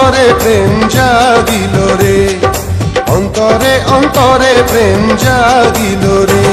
অন্তরে প্রেম জাগিল রে, অন্তরে অন্তরে প্রেম জাগিল রে।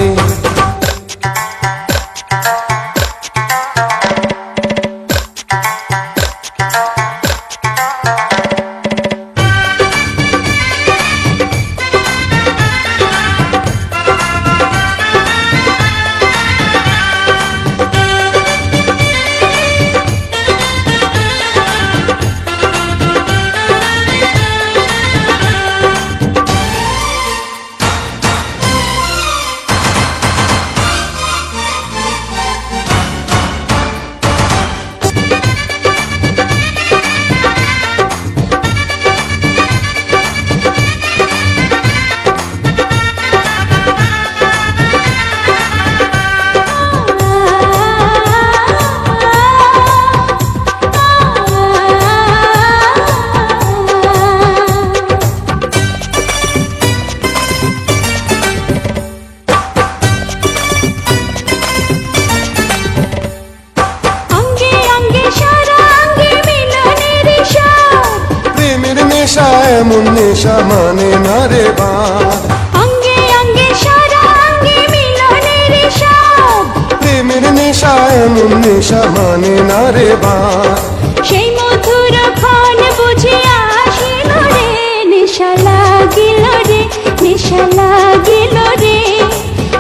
এমন নেশা মানে না রে বাঁধ, অঙ্গে অঙ্গে সারা অঙ্গে মিলনের স্বাদ, প্রেমের নেশা এমন নেশা মানে না রে বাঁধ। সেই মধুর ক্ষণ বুঝে আসিল রে, নেশা লাগিল রে, নেশা লাগিল রে,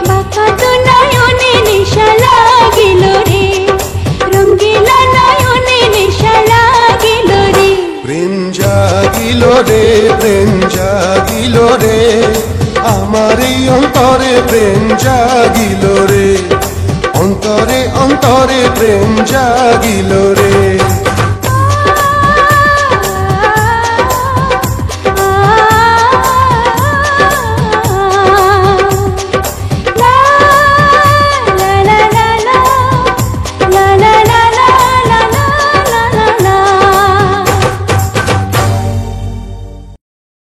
বাঁকা তো নয়নে নেশা লাগিল রে, রঙ্গিলা নয়নে নেশা লাগিল রে। প্রেম জাগিল রে, প্রেম জাগিল রে, আমার এই অন্তরে প্রেম জাগিল রে, অন্তরে অন্তরে প্রেম জাগিল রে।